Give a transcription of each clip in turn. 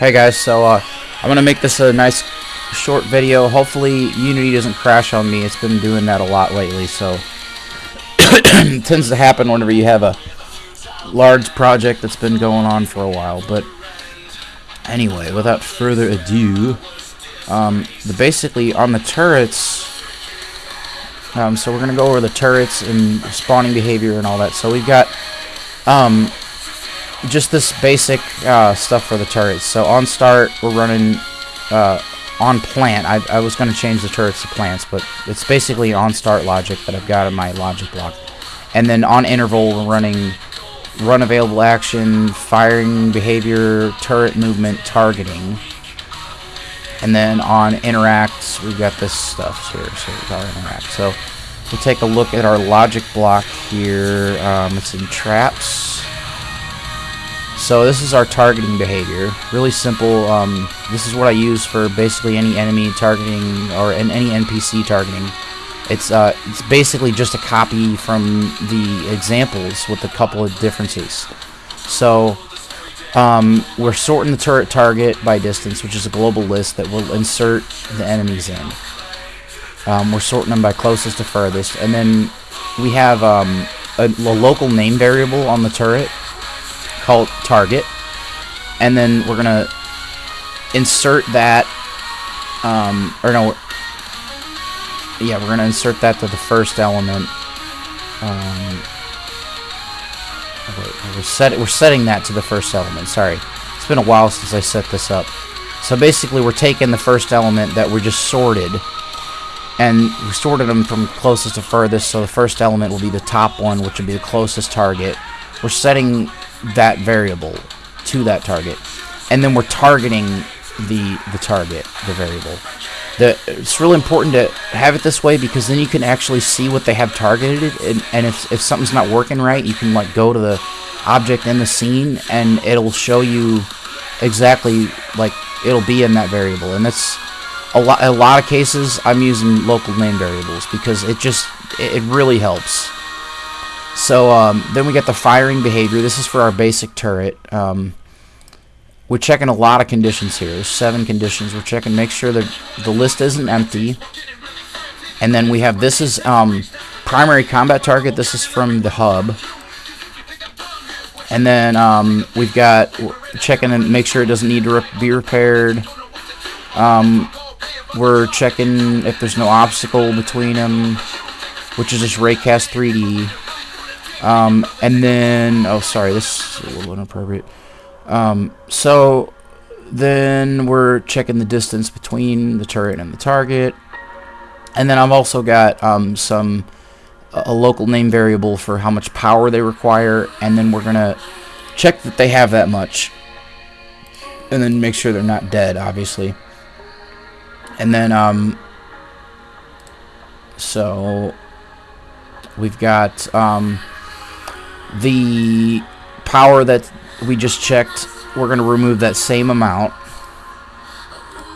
Hey guys, so I'm gonna make this a nice short video. Hopefully Unity doesn't crash on me. It's been doing that a lot lately, so it tends to happen whenever you have a large project that's been going on for a while. But anyway, without further ado, basically on the turrets, so we're gonna go over the turrets and spawning behavior and all that. So we've got just this basic stuff for the turrets. So on start, we're running on plant. I was going to change the turrets to plants, but it's basically on start logic that I've got in my logic block. And then on interval, we're running run available action, firing behavior, turret movement, targeting. And then on interact, we've got this stuff here. So we've got our interact. So we'll take a look at our logic block here. It's in traps. So this is our targeting behavior. Really simple. This is what I use for basically any enemy targeting or any NPC targeting. It's basically just a copy from the examples with a couple of differences. So we're sorting the turret target by distance, which is a global list that will insert the enemies in. We're sorting them by closest to furthest, and then we have a local name variable on the turret called target, and then we're gonna insert that we're gonna insert that to the first element. We're setting that to the first element. Sorry, it's been a while since I set this up. So basically we're taking the first element that we just sorted, and we sorted them from closest to furthest, so the first element will be the top one, which will be the closest target. We're setting that variable to that target, and then we're targeting the target, the variable. It's really important to have it this way, because then you can actually see what they have targeted, and if something's not working right, you can like go to the object in the scene and it'll show you exactly, like, it'll be in that variable. And that's a lot of cases I'm using local name variables because it really helps. So then we get the firing behavior. This is for our basic turret. We're checking a lot of conditions here. There's 7 conditions. We're checking, make sure that the list isn't empty. And then we have, this is primary combat target. This is from the hub. And then we've got checking and make sure it doesn't need to be repaired. We're checking if there's no obstacle between them, which is just Raycast 3D. And then, oh sorry, this is a little inappropriate. So then we're checking the distance between the turret and the target. And then I've also got a local name variable for how much power they require, and then we're gonna check that they have that much, and then make sure they're not dead, obviously. And then so we've got the power that we just checked. We're going to remove that same amount,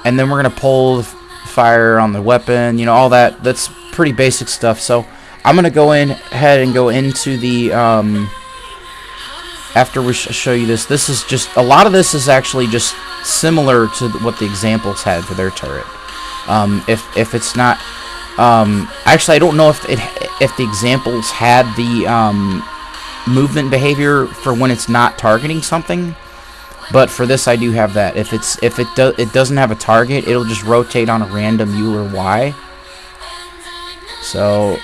and then we're going to pull the fire on the weapon, all that. That's pretty basic stuff. So I'm going to go ahead and go into the after we show you this. This is just, a lot of this is actually just similar to what the examples had for their turret. If it's not actually, I don't know if the examples had the movement behavior for when it's not targeting something, but for this I do have that. If it doesn't have a target, it'll just rotate on a random U or Y. So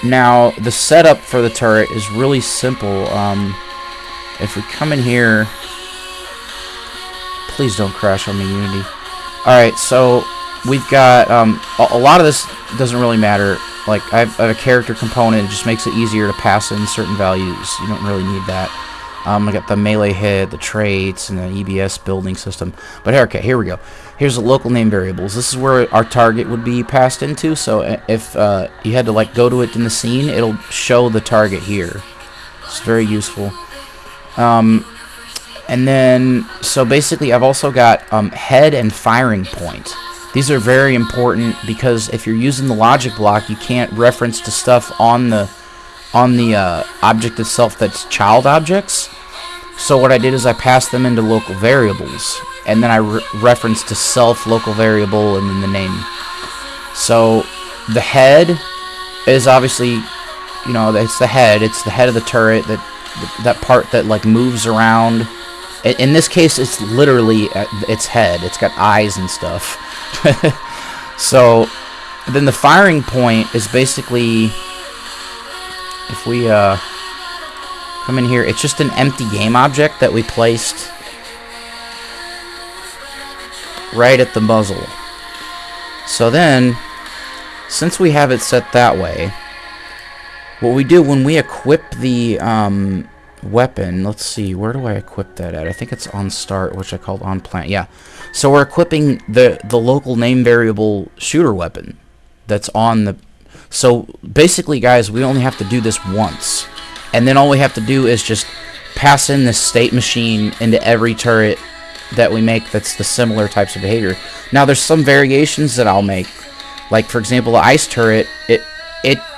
now the setup for the turret is really simple. If we come in here, please don't crash on me, Unity. Alright, so we've got a lot of this doesn't really matter. Like, I have a character component. It just makes it easier to pass in certain values. You don't really need that. I got the melee hit, the traits, and the EBS building system. But okay, here we go. Here's the local name variables. This is where our target would be passed into. So if you had to like go to it in the scene, it'll show the target here. It's very useful. And then, so basically, I've also got head and firing point. These are very important because if you're using the logic block, you can't reference to stuff on the object itself that's child objects. So what I did is I passed them into local variables, and then I referenced to self local variable and then the name. So the head is obviously, you know, it's the head. It's the head of the turret, that part that like moves around. In this case, it's literally its head. It's got eyes and stuff. So then the firing point is basically, if we come in here, it's just an empty game object that we placed right at the muzzle. So then, since we have it set that way, what we do when we equip the weapon, let's see, where do I equip that at? I think it's on start, which I called on plant. Yeah. So we're equipping the local name variable shooter weapon that's on the... So basically, guys, we only have to do this once. And then all we have to do is just pass in this state machine into every turret that we make that's the similar types of behavior. Now, there's some variations that I'll make. Like, for example, the ice turret, it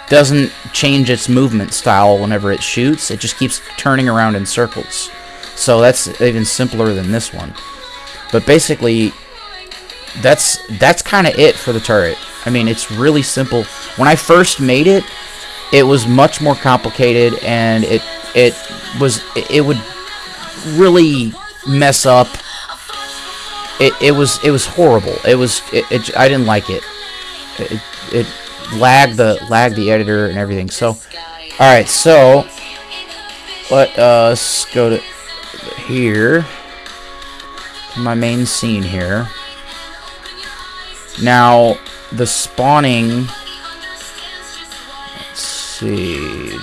doesn't change its movement style whenever it shoots. It just keeps turning around in circles. So that's even simpler than this one. But basically, that's kind of it for the turret. I mean, it's really simple. When I first made it, it was much more complicated, and it would really mess up. It was horrible. I didn't like it. It lagged the editor and everything. So, all right. So let us go to here, to my main scene here. Now the spawning. Let's see.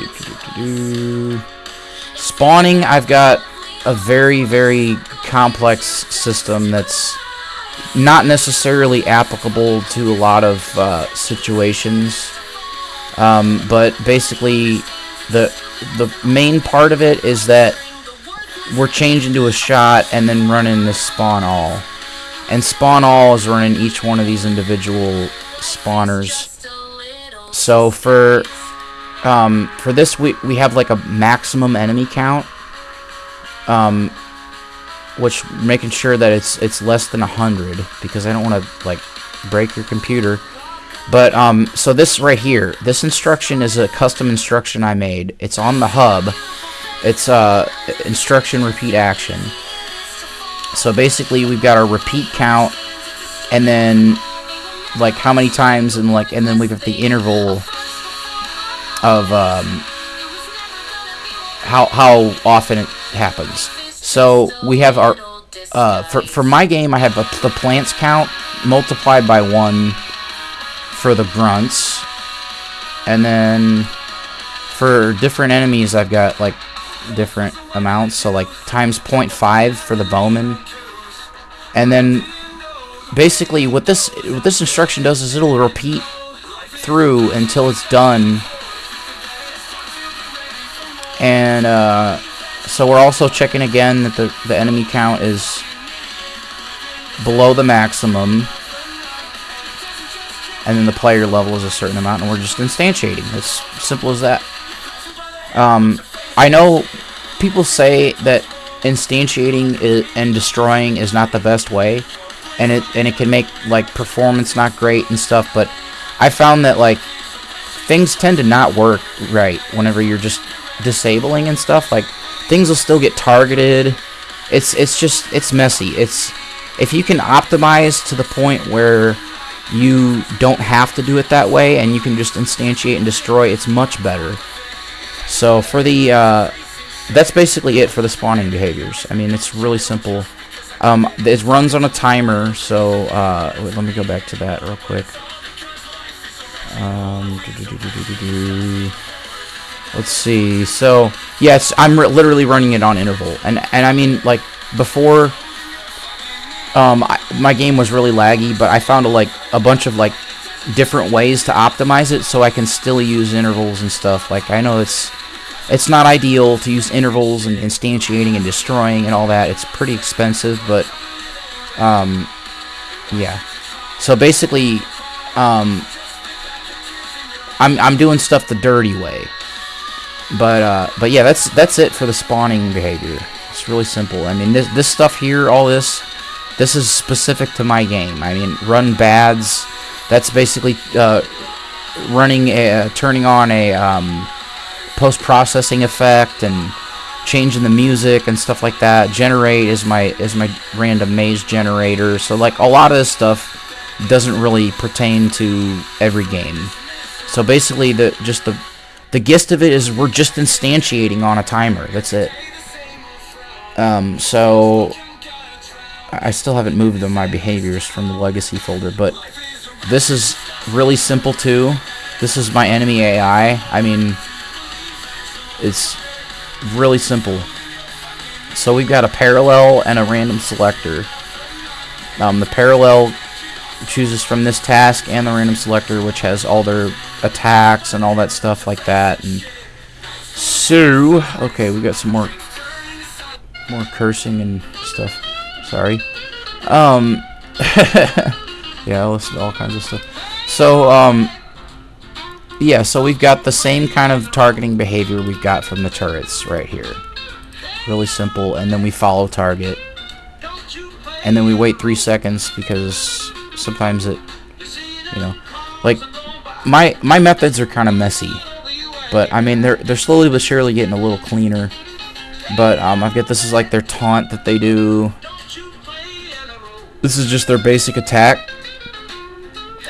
Spawning, I've got a very, very complex system that's not necessarily applicable to a lot of situations, but basically the main part of it is that we're changing to a shot and then running this spawn all, and spawn all is running each one of these individual spawners. So for this, we have like a maximum enemy count, which making sure that it's less than 100, because I don't want to like break your computer. But so this right here, this instruction is a custom instruction I made. It's on the hub. It's instruction repeat action. So basically, we've got our repeat count, and then like how many times, and then we've got the interval of how often it happens. So we have our for my game, I have the plants count multiplied by 1 for the grunts, and then for different enemies I've got like different amounts. So like times 0.5 for the bowman, and then basically what this instruction does is it'll repeat through until it's done. And so we're also checking again that the enemy count is below the maximum, and then the player level is a certain amount, and we're just instantiating. It's simple as that. I know people say that instantiating and destroying is not the best way, and it can make like performance not great and stuff, but I found that like things tend to not work right whenever you're just disabling and stuff. Like things will still get targeted. It's messy. If you can optimize to the point where you don't have to do it that way and you can just instantiate and destroy, it's much better. So for the that's basically it for the spawning behaviors. I mean, it's really simple. It runs on a timer, so wait, let me go back to that real quick. Let's see. So yes, I'm literally running it on interval, and I mean, like before, my game was really laggy, but I found a bunch of like different ways to optimize it, so I can still use intervals and stuff. Like I know it's not ideal to use intervals and instantiating and destroying and all that. It's pretty expensive, but yeah. So basically, I'm doing stuff the dirty way. But yeah, that's it for the spawning behavior. It's really simple. I mean, this stuff here, all this is specific to my game. I mean, run bads. That's basically turning on a post-processing effect and changing the music and stuff like that. Generate is my random maze generator. So like a lot of this stuff doesn't really pertain to every game. So basically the gist of it is we're just instantiating on a timer. That's it. So I still haven't moved my behaviors from the legacy folder, but this is really simple too. This is my enemy AI. I mean, it's really simple. So we've got a parallel and a random selector. The parallel chooses from this task, and the random selector, which has all their attacks and all that stuff like that. And so, okay, we got some more cursing and stuff. Sorry. Yeah, I listen to all kinds of stuff. So, yeah, so we've got the same kind of targeting behavior we've got from the turrets right here. Really simple, and then we follow target. And then we wait 3 seconds because sometimes it, you know, like, my methods are kind of messy. But, I mean, they're slowly but surely getting a little cleaner. But, I've got, this is like their taunt that they do. This is just their basic attack.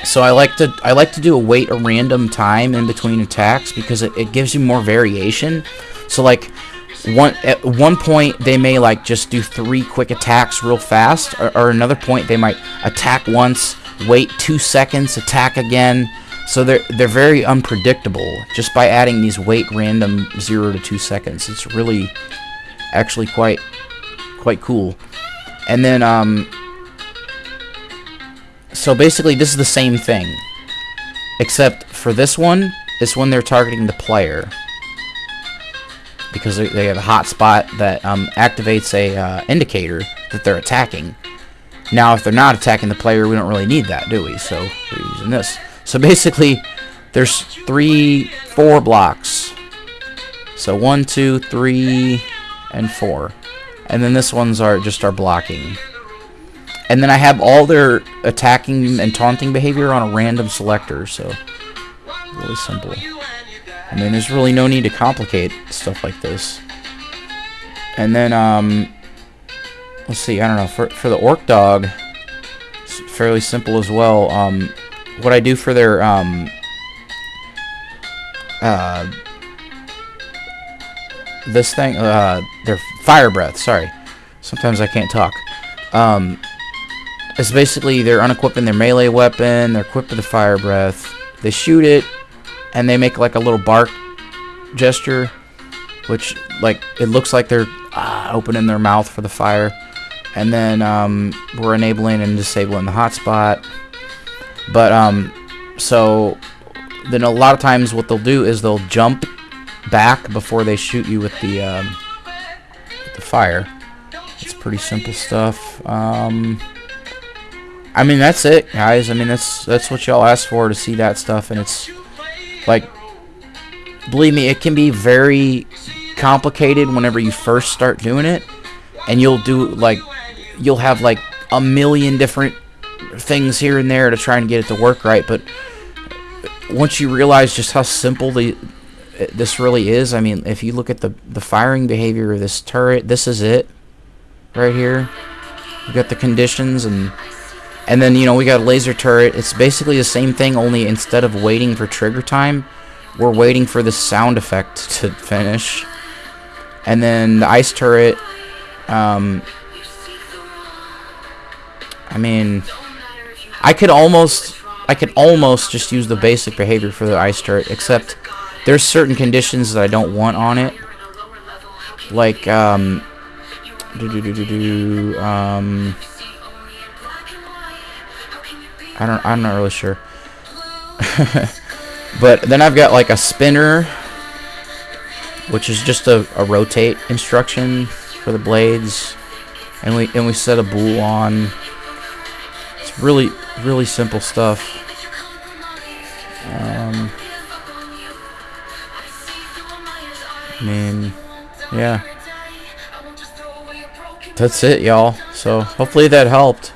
So I like to do a random time in between attacks because it gives you more variation. So like at one point they may like just do 3 quick attacks real fast, or another point they might attack once, wait 2 seconds, attack again. So they're very unpredictable just by adding these wait random 0 to 2 seconds. It's really actually quite cool. And then so basically this is the same thing, except for this one, it's when they're targeting the player, because they have a hotspot that activates a indicator that they're attacking. Now if they're not attacking the player, we don't really need that, do we? So we're using this. So basically there's 4 blocks. So 1, 2, 3, and 4. And then this one's just our blocking. And then I have all their attacking and taunting behavior on a random selector, so really simple. I mean, there's really no need to complicate stuff like this. And then, let's see, I don't know, for the orc dog, it's fairly simple as well. What I do for their, this thing, their fire breath, sorry. Sometimes I can't talk. It's basically they're unequipping their melee weapon, they're equipped with the fire breath, they shoot it, and they make like a little bark gesture, which like it looks like they're opening their mouth for the fire. And then we're enabling and disabling the hotspot. But so then a lot of times what they'll do is they'll jump back before they shoot you with the fire. It's pretty simple stuff. I mean, that's it, guys. I mean, that's what y'all asked for, to see that stuff. And it's like, believe me, it can be very complicated whenever you first start doing it, and you'll have like a million different things here and there to try and get it to work right. But once you realize just how simple this really is, I mean, if you look at the firing behavior of this turret, this is it right here. You got the conditions, and then, you know, we got a laser turret. It's basically the same thing, only instead of waiting for trigger time, we're waiting for the sound effect to finish. And then the ice turret, I mean, I could almost just use the basic behavior for the ice turret, except there's certain conditions that I don't want on it. Like, I'm not really sure. But then I've got like a spinner, which is just a rotate instruction for the blades, and we set a bool on. It's really simple stuff. I mean, yeah. that's it, y'all. So hopefully that helped.